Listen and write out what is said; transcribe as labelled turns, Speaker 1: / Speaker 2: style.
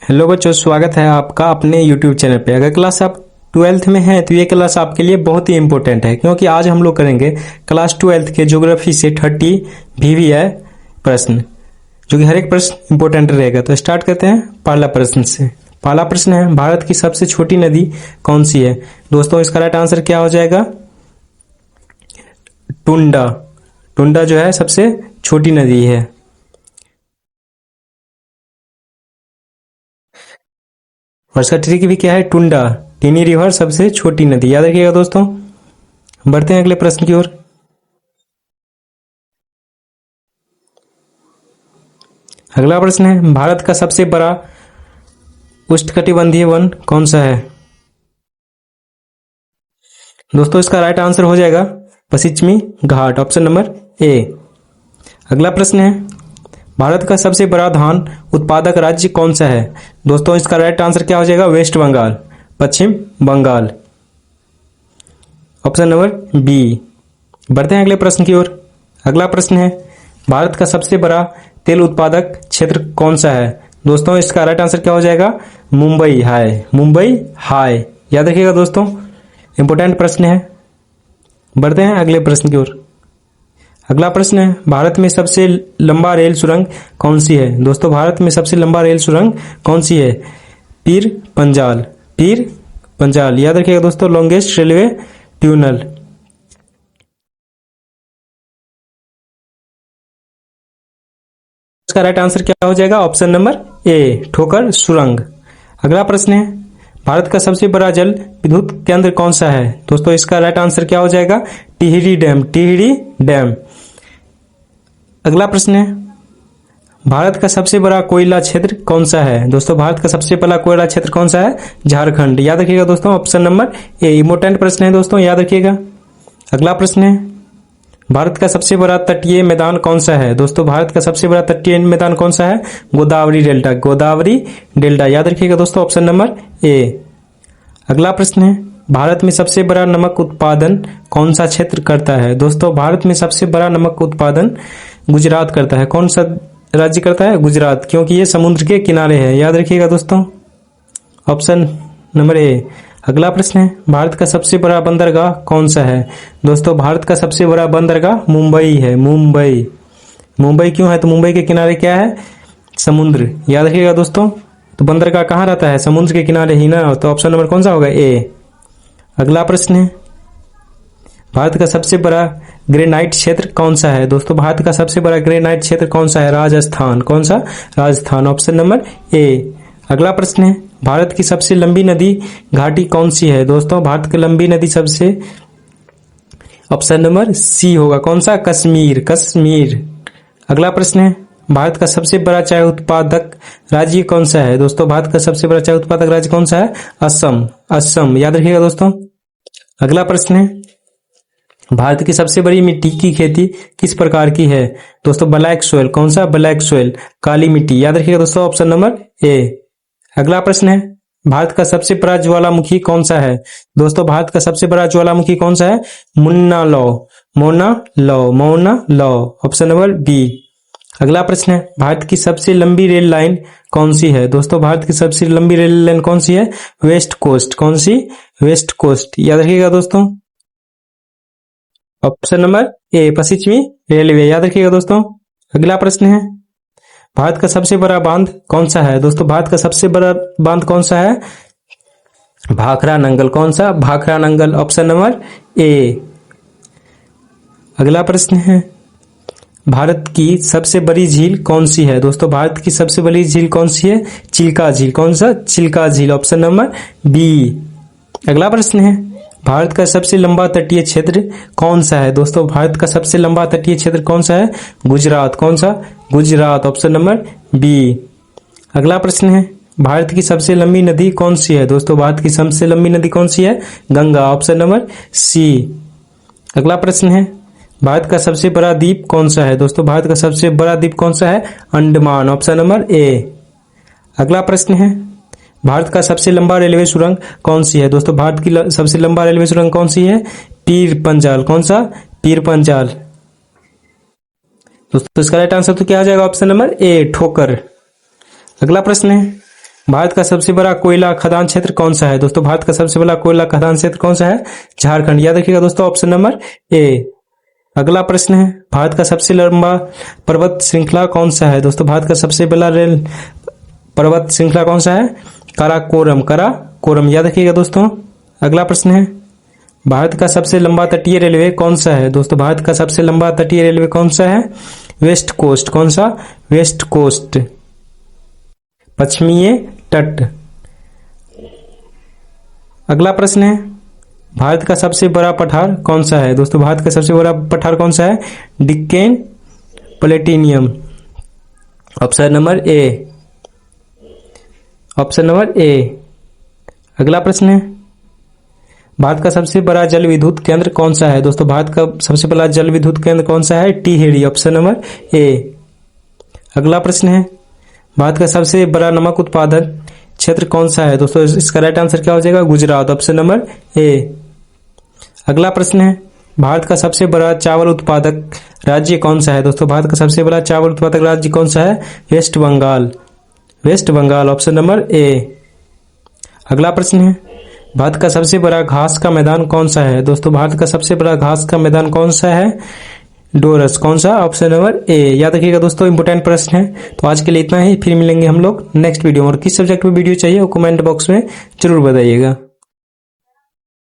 Speaker 1: Hello बच्चों, स्वागत है आपका अपने YouTube चैनल पे। अगर क्लास आप 12th में हैं तो ये क्लास आपके लिए बहुत ही इंपॉर्टेंट है, क्योंकि आज हम लोग करेंगे क्लास 12th के ज्योग्राफी से 30 VVI प्रश्न, जो कि हर एक प्रश्न इंपॉर्टेंट रहेगा। तो स्टार्ट करते हैं पहला प्रश्न से। पहला प्रश्न है, भारत की सबसे छोटी नदी कौन सी है? दोस्तों, इसका राइट आंसर क्या हो जाएगा? टुंडा। टुंडा जो है सबसे छोटी नदी है। और इसका ट्रिक भी क्या है? टुंडा, टिनी रिवर सबसे छोटी नदी, याद रखिएगा दोस्तों। बढ़ते हैं अगले प्रश्न की ओर। अगला प्रश्न है, भारत का सबसे बड़ा उष्णकटिबंधीय वन कौन सा है? दोस्तों, इसका राइट आंसर हो जाएगा पश्चिमी घाट, ऑप्शन नंबर ए। अगला प्रश्न है, भारत का सबसे बड़ा धान उत्पादक राज्य कौन सा है? दोस्तों, इसका राइट आंसर क्या हो जाएगा? वेस्ट बंगाल, पश्चिम बंगाल, ऑप्शन नंबर बी। बढ़ते हैं अगले प्रश्न की ओर। अगला प्रश्न है, भारत का सबसे बड़ा तेल उत्पादक क्षेत्र कौन सा है? दोस्तों, इसका राइट आंसर क्या हो जाएगा? मुंबई हाई, मुंबई हाई, याद रखिएगा दोस्तों, इंपॉर्टेंट प्रश्न है। बढ़ते हैं अगले प्रश्न की ओर। अगला प्रश्न है, भारत में सबसे लंबा रेल सुरंग कौन सी है? दोस्तों, भारत में सबसे लंबा रेल सुरंग कौन सी है? पीर पंजाल, पीर पंजाल, याद रखिएगा दोस्तों, लॉन्गेस्ट रेलवे ट्यूनल। इसका राइट आंसर क्या हो जाएगा? ऑप्शन नंबर ए, ठोकर सुरंग। अगला प्रश्न है, भारत का सबसे बड़ा जल विद्युत केंद्र कौन सा है? दोस्तों, इसका राइट आंसर क्या हो जाएगा? Tehri dam, Tehri dam. अगला प्रश्न है, भारत का सबसे बड़ा कोयला क्षेत्र कौन सा है? दोस्तों, भारत का सबसे बड़ा कोयला क्षेत्र कौन सा है? झारखंड, याद रखिएगा दोस्तों, ऑप्शन नंबर ए। इंपॉर्टेंट प्रश्न है दोस्तों, याद रखिएगा। अगला प्रश्न है, भारत का सबसे बड़ा तटीय मैदान कौन सा है? दोस्तों, भारत का सबसे बड़ा तटीय मैदान कौन सा है? गोदावरी डेल्टा, गोदावरी डेल्टा, याद रखिएगा दोस्तों, ऑप्शन नंबर ए। अगला प्रश्न है, भारत में सबसे बड़ा नमक उत्पादन कौन सा क्षेत्र करता है? दोस्तों, भारत में सबसे बड़ा नमक उत्पादन गुजरात करता है। कौन सा राज्य करता है? गुजरात, क्योंकि ये समुद्र के किनारे है, याद रखिएगा दोस्तों, ऑप्शन नंबर ए। अगला प्रश्न है, भारत का सबसे बड़ा बंदरगाह कौन सा है? दोस्तों, भारत का सबसे बड़ा बंदरगाह मुंबई है, मुंबई। मुंबई क्यों है? तो मुंबई के किनारे क्या है? समुद्र, याद रखिएगा दोस्तों। तो बंदरगाह कहाँ रहता है? समुद्र के किनारे ही ना, तो ऑप्शन नंबर कौन सा होगा? ए। अगला प्रश्न है, भारत का सबसे बड़ा ग्रेनाइट क्षेत्र कौन सा है? दोस्तों, भारत का सबसे बड़ा ग्रेनाइट क्षेत्र कौन सा है? राजस्थान। कौन सा? Rajasthan, option number A. अगला प्रश्न है, भारत की सबसे लंबी नदी घाटी कौन सी है? दोस्तों, भारत की लंबी नदी सबसे, ऑप्शन नंबर सी होगा, कौन सा? कश्मीर, कश्मीर। अगला प्रश्न है, भारत का सबसे बड़ा चाय उत्पादक राज्य कौन सा है? दोस्तों, भारत का सबसे बड़ा चाय उत्पादक राज्य कौन सा है? असम, असम, याद रखिएगा दोस्तों। अगला प्रश्न है, भारत की सबसे बड़ी मिट्टी की खेती किस प्रकार की है? दोस्तों, ब्लैक सोइल। कौन सा? ब्लैक सोइल, काली मिट्टी, याद रखिएगा दोस्तों, ऑप्शन नंबर ए। अगला प्रश्न है, भारत का सबसे बड़ा ज्वालामुखी कौन सा है? दोस्तों, भारत का सबसे बड़ा ज्वालामुखी कौन सा है? Mauna Loa, Mauna Loa, Mauna Loa, option number B. अगला प्रश्न है, भारत की सबसे लंबी रेल लाइन कौन सी है? दोस्तों, भारत की सबसे लंबी रेल लाइन कौन सी है? West coast. कौन सी? वेस्ट कोस्ट, याद रखिएगा दोस्तों, ऑप्शन नंबर ए, पश्चिमी रेलवे, याद रखिएगा दोस्तों। अगला प्रश्न है, भारत का सबसे बड़ा बांध कौन सा है? दोस्तों, भारत का सबसे बड़ा बांध कौन सा है? भाखरा नंगल। कौन सा? Bhakra Nangal, option number A. अगला प्रश्न है, भारत की सबसे बड़ी झील कौन सी है? दोस्तों, भारत की सबसे बड़ी झील कौन सी है? चिल्का झील। कौन सा? चिल्का झील, ऑप्शन नंबर बी। अगला प्रश्न है, भारत का सबसे लंबा तटीय क्षेत्र कौन सा है? दोस्तों, भारत का सबसे लंबा तटीय क्षेत्र कौन सा है? गुजरात। कौन सा? Gujarat, option number B. अगला प्रश्न है, भारत की सबसे लंबी नदी कौन सी है? दोस्तों, भारत की सबसे लंबी नदी कौन सी है? Ganga, option number C. अगला प्रश्न है, भारत का सबसे बड़ा द्वीप कौन सा है? दोस्तों, भारत का सबसे बड़ा द्वीप कौन सा है? Andaman, option number A. अगला प्रश्न है, भारत का सबसे लंबा रेलवे सुरंग कौन सी है? दोस्तों, भारत की सबसे लंबा रेलवे सुरंग कौन सी है? पीर पंजाल। कौन सा? पीर पंजाल। दोस्तों, इसका राइट आंसर तो क्या आ जाएगा? ऑप्शन नंबर ए, ठोकर। अगला प्रश्न है, भारत का सबसे बड़ा कोयला खदान क्षेत्र कौन सा है? दोस्तों भारत का सबसे बड़ा कोयला खदान क्षेत्र कौन सा है? झारखंड। याद रखिएगा दोस्तों ऑप्शन नंबर ए। अगला प्रश्न है, भारत का सबसे लंबा पर्वत श्रृंखला कौन सा है? दोस्तों भारत का सबसे बड़ा रेल पर्वत श्रृंखला कौन सा है? काराकोरम। याद रखिएगा दोस्तों। अगला प्रश्न है, भारत का सबसे लंबा तटीय रेलवे कौन सा है? दोस्तों भारत का सबसे लंबा तटीय रेलवे कौन सा है? West coast. कौन सा? वेस्ट कोस्ट, पश्चिमी तट। अगला प्रश्न है, भारत का सबसे बड़ा पठार कौन सा है? दोस्तों भारत का सबसे बड़ा पठार कौन सा है? डिक्केन प्लेटिनियम। Option number A. Option number A. अगला प्रश्न है, भारत का सबसे बड़ा जल विद्युत केंद्र कौन सा है? दोस्तों भारत का सबसे बड़ा जल विद्युत केंद्र कौन सा है? टिहरी। Option number A. अगला प्रश्न है, भारत का सबसे बड़ा नमक उत्पादन क्षेत्र कौन सा है? दोस्तों इसका राइट आंसर क्या हो जाएगा? गुजरात। Option number A. अगला प्रश्न है, भारत का सबसे बड़ा चावल उत्पादक राज्य कौन सा है? दोस्तों भारत का सबसे बड़ा चावल उत्पादक राज्य कौन सा है? West Bengal. West Bengal. Option number A. अगला प्रश्न है, भारत का सबसे बड़ा घास का मैदान कौन सा है? दोस्तों भारत का सबसे बड़ा घास का मैदान कौन सा है? डोरस। कौन सा? ऑप्शन नंबर ए। याद रखिएगा दोस्तों, इंपोर्टेंट प्रश्न है। तो आज के लिए इतना ही, फिर मिलेंगे हम लोग नेक्स्ट वीडियो में। और किस सब्जेक्ट में वीडियो चाहिए वो कमेंट बॉक्स में जरूर बताइएगा।